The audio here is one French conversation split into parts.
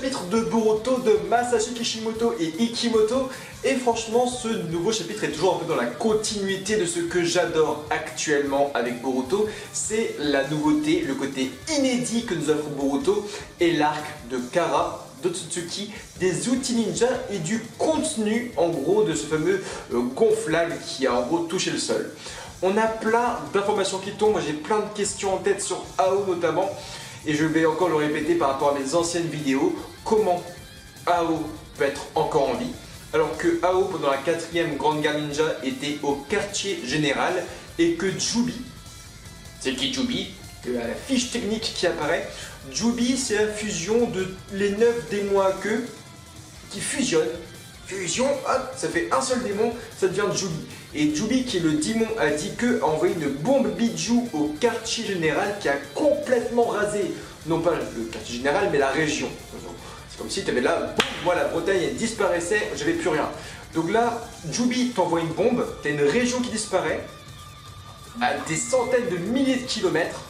chapitre de Boruto de Masashi Kishimoto et Ikimoto. Et franchement, ce nouveau chapitre est toujours un peu dans la continuité de ce que j'adore actuellement avec Boruto. C'est la nouveauté, le côté inédit que nous offre Boruto et l'arc de Kara, d'Otsutsuki, des outils ninja et du contenu en gros de ce fameux gonflable qui a en gros touché le sol. On a plein d'informations qui tombent, moi j'ai plein de questions en tête sur AO notamment. Et je vais encore le répéter par rapport à mes anciennes vidéos, comment AO peut être encore en vie, alors que AO pendant la 4ème Grande Guerre Ninja était au quartier général et que Jubi, c'est qui Jubi? La fiche technique qui apparaît, Jubi c'est la fusion de les 9 démons à queue qui fusionnent. Fusion, hop, ça fait un seul démon, ça devient Jubi. Et Jubi, qui est le démon à 10 queues, a envoyé une bombe bijou au quartier général qui a complètement rasé, non pas le quartier général, mais la région. C'est comme si tu avais là, boum, moi la Bretagne elle disparaissait, j'avais plus rien. Donc là, Jubi t'envoie une bombe, tu as une région qui disparaît, à des centaines de milliers de kilomètres,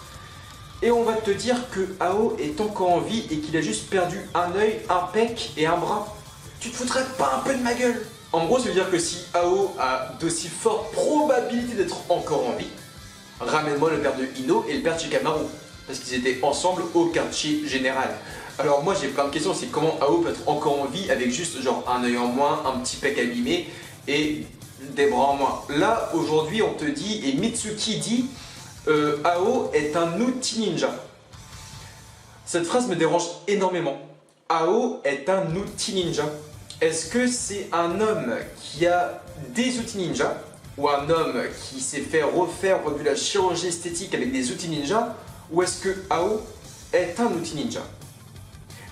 et on va te dire que AO est encore en vie et qu'il a juste perdu un œil, un pec et un bras. Tu te foutrais pas un peu de ma gueule? En gros, ça veut dire que si AO a d'aussi fortes probabilités d'être encore en vie, ramène-moi le père de Ino et le père de Shikamaru, parce qu'ils étaient ensemble au quartier général. Alors moi j'ai plein de questions, c'est comment AO peut être encore en vie avec juste genre un œil en moins, un petit pec abîmé et des bras en moins. Là aujourd'hui on te dit, et Mitsuki dit, AO est un outil ninja. Cette phrase me dérange énormément. AO est un outil ninja. Est-ce que c'est un homme qui a des outils ninja ou un homme qui s'est fait refaire de la chirurgie esthétique avec des outils ninja, ou est-ce que AO est un outil ninja?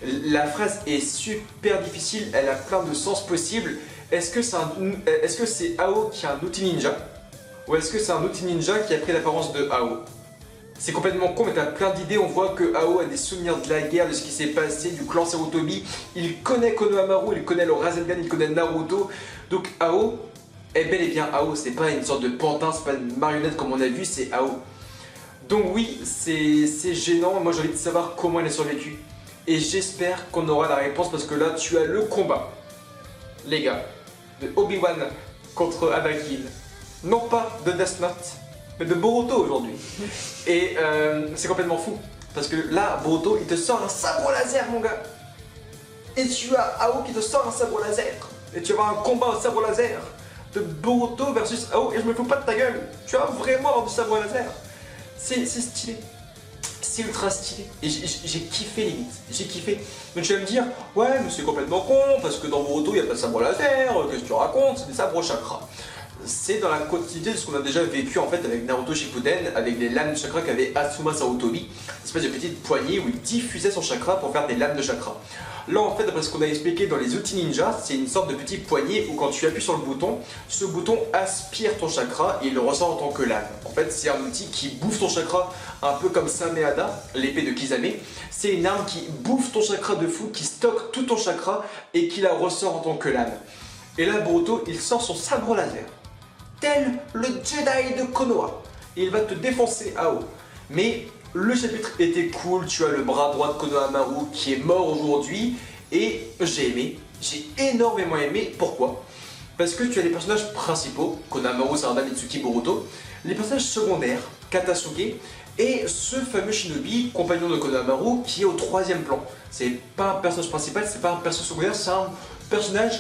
La phrase est super difficile, elle a plein de sens possibles. Est-ce que c'est AO qui a un outil ninja, ou est-ce que c'est un outil ninja qui a pris l'apparence de AO? C'est complètement con, mais t'as plein d'idées. On voit que AO a des souvenirs de la guerre, de ce qui s'est passé, du clan Sarutobi. Il connaît Konohamaru, il connaît le Rasengan, il connaît Naruto. Donc AO est bel et bien AO. C'est pas une sorte de pantin, c'est pas une marionnette comme on a vu, c'est AO. Donc oui, c'est gênant. Moi j'ai envie de savoir comment elle a survécu. Et j'espère qu'on aura la réponse parce que là tu as le combat, les gars, de Obi-Wan contre Anakin. Non pas de Death Note, mais de Boruto aujourd'hui. Et c'est complètement fou. Parce que là, Boruto, il te sort un sabre laser, mon gars. Et tu as AO qui te sort un sabre laser. Et tu vas avoir un combat au sabre laser de Boruto versus AO. Et je me fous pas de ta gueule. Tu vas vraiment avoir du sabre laser. C'est stylé. C'est ultra stylé. Et j'ai kiffé limite. J'ai kiffé. Donc tu vas me dire, ouais, mais c'est complètement con. Parce que dans Boruto, il n'y a pas de sabre laser. Qu'est-ce que tu racontes? C'est des sabres chakra. C'est dans la continuité de ce qu'on a déjà vécu en fait avec Naruto Shippuden, avec les lames de chakra qu'avait Asuma Sarutobi, une espèce de petite poignée où il diffusait son chakra pour faire des lames de chakra. Là en fait, d'après ce qu'on a expliqué dans les outils ninja, c'est une sorte de petit poignet où quand tu appuies sur le bouton, ce bouton aspire ton chakra et il le ressort en tant que lame. En fait, c'est un outil qui bouffe ton chakra, un peu comme Sameada, l'épée de Kisame. C'est une arme qui bouffe ton chakra de fou, qui stocke tout ton chakra et qui la ressort en tant que lame. Et là, Boruto, il sort son sabre laser, tel le Jedi de Konoha. Et il va te défoncer AO. Mais le chapitre était cool, tu as le bras droit de Konohamaru qui est mort aujourd'hui. Et j'ai aimé, j'ai énormément aimé. Pourquoi? Parce que tu as les personnages principaux, Konohamaru, Sarada, Mitsuki, Boruto. Les personnages secondaires, Katasuge. Et ce fameux shinobi, compagnon de Konohamaru, qui est au 3ème plan. C'est pas un personnage principal, c'est pas un personnage secondaire, c'est un personnage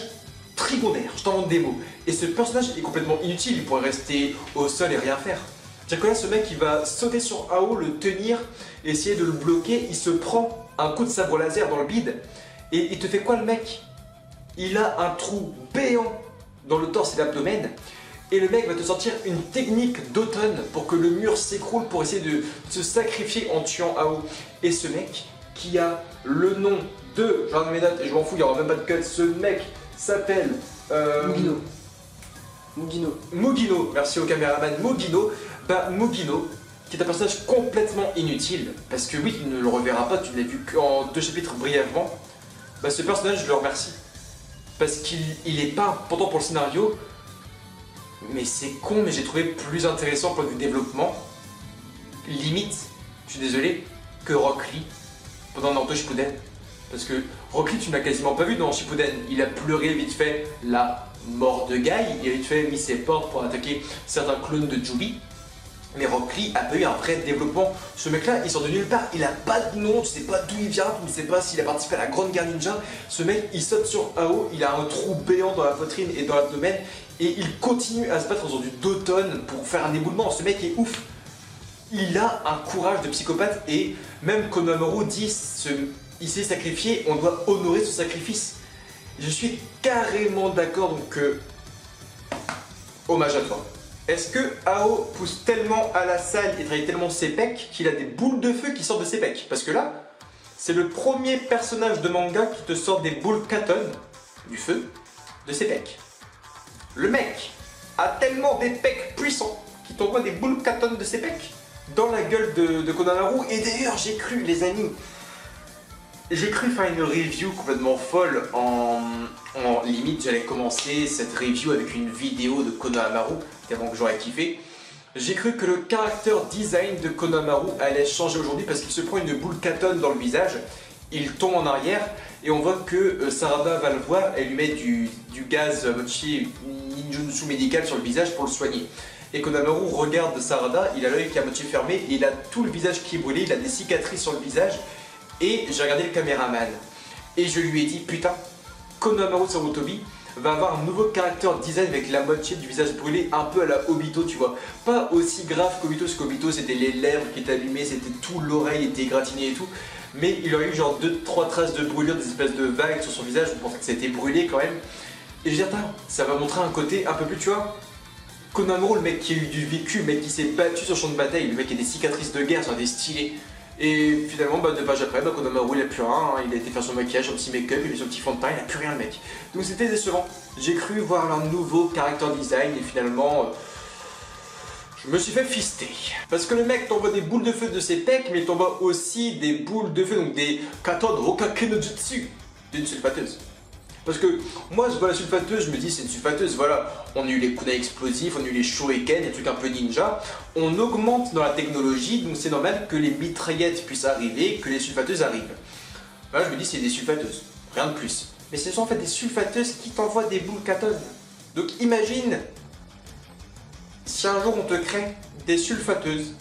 trigondaire, je t'en montre des mots. Et ce personnage est complètement inutile, il pourrait rester au sol et rien faire. C'est-à-dire que là, ce mec, il va sauter sur AO, le tenir, essayer de le bloquer, il se prend un coup de sabre laser dans le bide, et il te fait quoi le mec? Il a un trou béant dans le torse et l'abdomen, et le mec va te sortir une technique d'automne pour que le mur s'écroule, pour essayer de se sacrifier en tuant AO. Et ce mec, qui a le nom de, je regarde mes notes et je m'en fous, il n'y aura même pas de cut, ce mec s'appelle Mugino, merci au caméraman Mugino. Bah Mugino, qui est un personnage complètement inutile, parce que oui, tu ne le reverras pas, tu ne l'as vu qu'en 2 chapitres brièvement. Bah ce personnage, je le remercie. Parce qu'il est pas important pour le scénario, mais c'est con, mais j'ai trouvé plus intéressant point de vue développement, limite, je suis désolé, que Rock Lee pendant Naruto Shippuden. Parce que Rock Lee, tu ne l'as quasiment pas vu dans Shippuden. Il a pleuré vite fait la mort de Guy, il a vite fait mis ses portes pour attaquer certains clones de Jubi. Mais Rock Lee a pas eu un vrai développement. Ce mec-là, il sort de nulle part, il a pas de nom, tu sais pas d'où il vient, tu ne sais pas s'il a participé à la Grande Guerre Ninja. Ce mec, il saute sur AO, il a un trou béant dans la poitrine et dans l'abdomen, et il continue à se battre dans du Doton pour faire un éboulement. Ce mec est ouf. Il a un courage de psychopathe, et même Konohamaru dit il s'est sacrifié, on doit honorer ce sacrifice. Je suis carrément d'accord, donc hommage à toi. Est-ce que Ao pousse tellement à la salle et travaille tellement ses pecs qu'il a des boules de feu qui sortent de ses pecs? Parce que là, c'est le premier personnage de manga qui te sort des boules katon, du feu, de ses pecs. Le mec a tellement des pecs puissants qu'il t'envoie des boules katon de ses pecs dans la gueule de Konohamaru. Et d'ailleurs, j'ai cru, les amis, j'ai cru faire une review complètement folle en limite, j'allais commencer cette review avec une vidéo de Konohamaru, tellement que j'aurais kiffé. J'ai cru que le character design de Konohamaru allait changer aujourd'hui parce qu'il se prend une boule katon dans le visage, il tombe en arrière et on voit que Sarada va le voir, elle lui met du gaz mochi ninjutsu médical sur le visage pour le soigner. Et Konohamaru regarde Sarada, il a l'œil qui est à moitié fermé et il a tout le visage qui est brûlé, il a des cicatrices sur le visage. Et j'ai regardé le caméraman et je lui ai dit putain, Konohamaru Sarutobi va avoir un nouveau character design avec la moitié du visage brûlé, un peu à la Obito, tu vois. Pas aussi grave qu'Obito, parce qu'Obito c'était les lèvres qui étaient allumées, c'était tout, l'oreille était gratinée et tout. Mais il aurait eu genre 2-3 traces de brûlure, des espèces de vagues sur son visage, on pensait que ça a été brûlé quand même. Et je dis attends, ça va montrer un côté un peu plus, tu vois. Konohamaru, le mec qui a eu du vécu, le mec qui s'est battu sur le champ de bataille, le mec qui a des cicatrices de guerre, ça a des stylés. Et finalement, 2 pages après, Konohamaru il a plus rien, hein. Il a été faire son maquillage, son petit make-up, il a mis son petit fond de teint, il a plus rien le mec. Donc c'était décevant. J'ai cru voir leur nouveau character design et finalement, je me suis fait fister. Parce que le mec t'envoie des boules de feu de ses pecs, mais il t'envoie aussi des boules de feu, donc des katon Hokage no Jutsu d'une sulfateuse. Parce que moi je vois la sulfateuse, je me dis c'est une sulfateuse, voilà, on a eu les kunai explosifs, on a eu les shuriken, des trucs un peu ninja, on augmente dans la technologie, donc c'est normal que les mitraillettes puissent arriver, que les sulfateuses arrivent. Là je me dis c'est des sulfateuses, rien de plus. Mais ce sont en fait des sulfateuses qui t'envoient des boules katon. Donc imagine si un jour on te crée des sulfateuses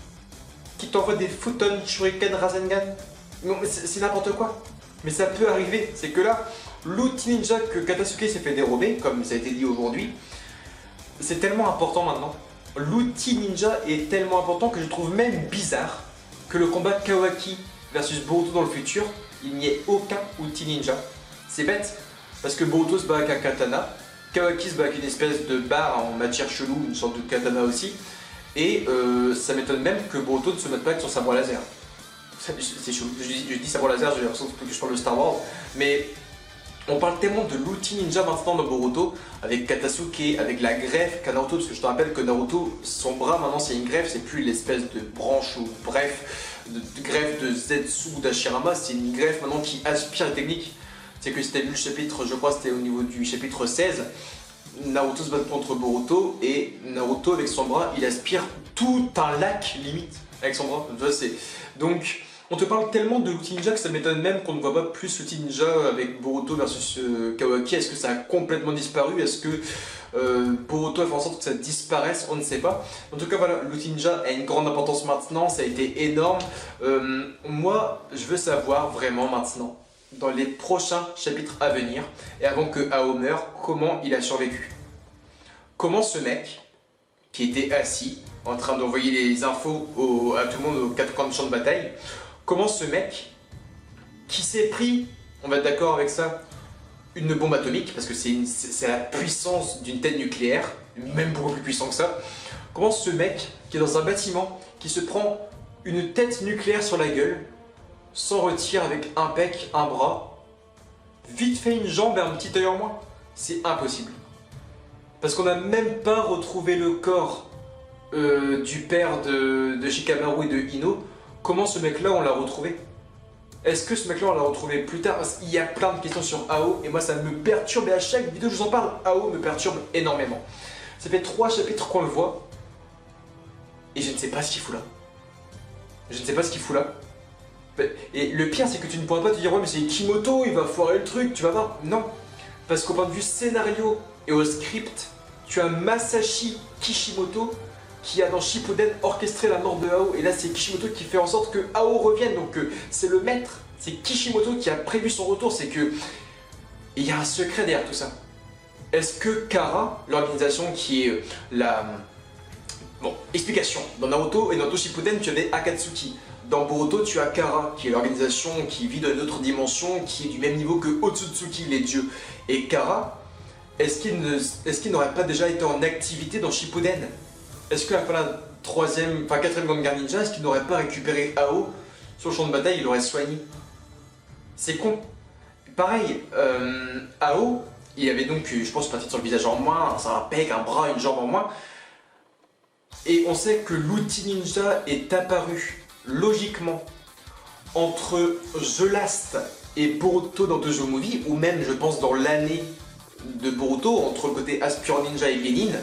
qui t'envoient des futon shuriken rasengan. Non mais c'est n'importe quoi. Mais ça peut arriver, c'est que là, l'outil ninja que Katasuke s'est fait dérober, comme ça a été dit aujourd'hui, c'est tellement important maintenant. L'outil ninja est tellement important que je trouve même bizarre que le combat Kawaki versus Boruto dans le futur, il n'y ait aucun outil ninja. C'est bête, parce que Boruto se bat avec un katana, Kawaki se bat avec une espèce de barre en matière chelou, une sorte de katana aussi, et ça m'étonne même que Boruto ne se mette pas avec son sabre laser. C'est chaud, je dis sabre laser, j'ai l'impression que je parle de Star Wars, mais on parle tellement de l'outil ninja maintenant dans Boruto, avec Katasuke, avec la greffe qu'a Naruto, parce que je te rappelle que Naruto, son bras maintenant c'est une greffe, c'est plus l'espèce de branche ou bref, de greffe de Zetsu ou d'Hashirama, c'est une greffe maintenant qui aspire les techniques. C'est que c'était lu le chapitre, je crois c'était au niveau du chapitre 16, Naruto se bat contre Boruto, et Naruto avec son bras, il aspire tout un lac limite avec son bras, donc on te parle tellement de l'outil ninja que ça m'étonne même qu'on ne voit pas plus l'outil ninja avec Boruto versus Kawaki. Est-ce que ça a complètement disparu? Est-ce que Boruto a fait en sorte que ça disparaisse? On ne sait pas. En tout cas, voilà, l'outil ninja a une grande importance maintenant, ça a été énorme. Moi, je veux savoir vraiment maintenant, dans les prochains chapitres à venir, et avant que Ao meure, comment il a survécu. Comment ce mec, qui était assis, en train d'envoyer les infos à tout le monde aux 4 coins de champ de bataille, comment ce mec, qui s'est pris, on va être d'accord avec ça, une bombe atomique, parce que c'est la puissance d'une tête nucléaire, même beaucoup plus puissant que ça, comment ce mec, qui est dans un bâtiment, qui se prend une tête nucléaire sur la gueule, s'en retire avec un pec, un bras, vite fait une jambe et un petit œil en moins? C'est impossible. Parce qu'on n'a même pas retrouvé le corps du père de Shikamaru et de Ino. Comment ce mec-là, on l'a retrouvé? Est-ce que ce mec-là, on l'a retrouvé plus tard? Il y a plein de questions sur Ao, et moi ça me perturbe, et à chaque vidéo que je vous en parle, Ao me perturbe énormément. Ça fait 3 chapitres qu'on le voit, et je ne sais pas ce qu'il fout là. Je ne sais pas ce qu'il fout là. Et le pire, c'est que tu ne pourras pas te dire ouais mais c'est Kimoto, il va foirer le truc, tu vas voir. Non, parce qu'au point de vue scénario et au script, tu as Masashi Kishimoto qui a dans Shippuden orchestré la mort de Ao, et là c'est Kishimoto qui fait en sorte que Ao revienne, donc c'est le maître, c'est Kishimoto qui a prévu son retour, c'est que il y a un secret derrière tout ça. Est-ce que Kara, l'organisation qui est la... Bon, explication, dans Naruto et Naruto Shippuden tu avais Akatsuki, dans Boruto tu as Kara qui est l'organisation qui vit dans une autre dimension, qui est du même niveau que Otsutsuki, les dieux, et Kara, est-ce qu'il n'aurait pas déjà été en activité dans Shippuden? Est-ce qu'à la fin de la quatrième grande guerre ninja, est-ce qu'il n'aurait pas récupéré Ao sur le champ de bataille, il l'aurait soigné? C'est con. Pareil, Ao, il avait donc, je pense, une partie de son visage en moins, un pec, un bras, une jambe en moins. Et on sait que l'outil ninja est apparu logiquement entre The Last et Boruto dans Dojo Movie, ou même, je pense, dans l'année de Boruto, entre le côté Aspirant Ninja et Genin.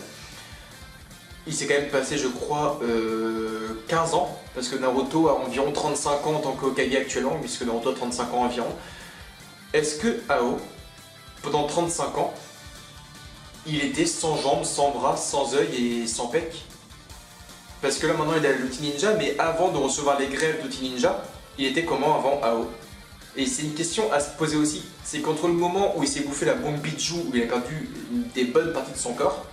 Il s'est quand même passé, je crois, 15 ans, parce que Naruto a environ 35 ans en tant que Hokage actuellement, puisque Naruto a 35 ans environ. Est-ce que Ao, pendant 35 ans, il était sans jambes, sans bras, sans œil et sans pec? Parce que là maintenant il a l'outil ninja, mais avant de recevoir les greffes d'outil ninja, il était comment avant Ao? Et c'est une question à se poser aussi, c'est qu'entre le moment où il s'est bouffé la bombe Biju, où il a perdu des bonnes parties de son corps,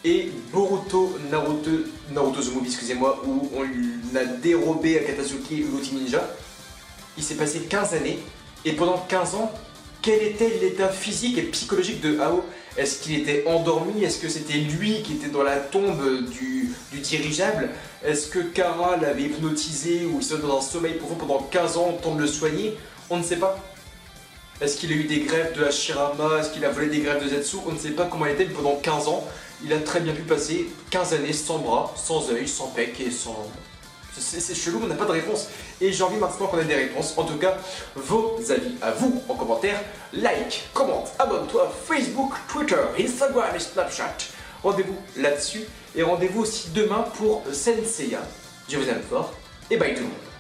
et Boruto, Naruto The Movie, excusez-moi, où on a dérobé à Katasuki l'outil ninja, il s'est passé 15 années, et pendant 15 ans, quel était l'état physique et psychologique de Ao? Est-ce qu'il était endormi? Est-ce que c'était lui qui était dans la tombe du dirigeable? Est-ce que Kara l'avait hypnotisé ou il serait dans un sommeil profond pendant 15 ans, on tente de le soigner? On ne sait pas. Est-ce qu'il a eu des greffes de Hashirama? Est-ce qu'il a volé des greffes de Zetsu? On ne sait pas comment il était, mais pendant 15 ans, il a très bien pu passer 15 années sans bras, sans œil, sans pec et sans... C'est chelou, on n'a pas de réponse. Et j'ai envie maintenant qu'on ait des réponses. En tout cas, vos avis à vous en commentaire. Like, commente, abonne-toi, Facebook, Twitter, Instagram et Snapchat. Rendez-vous là-dessus. Et rendez-vous aussi demain pour Senseiya. Je vous aime fort. Et bye tout le monde.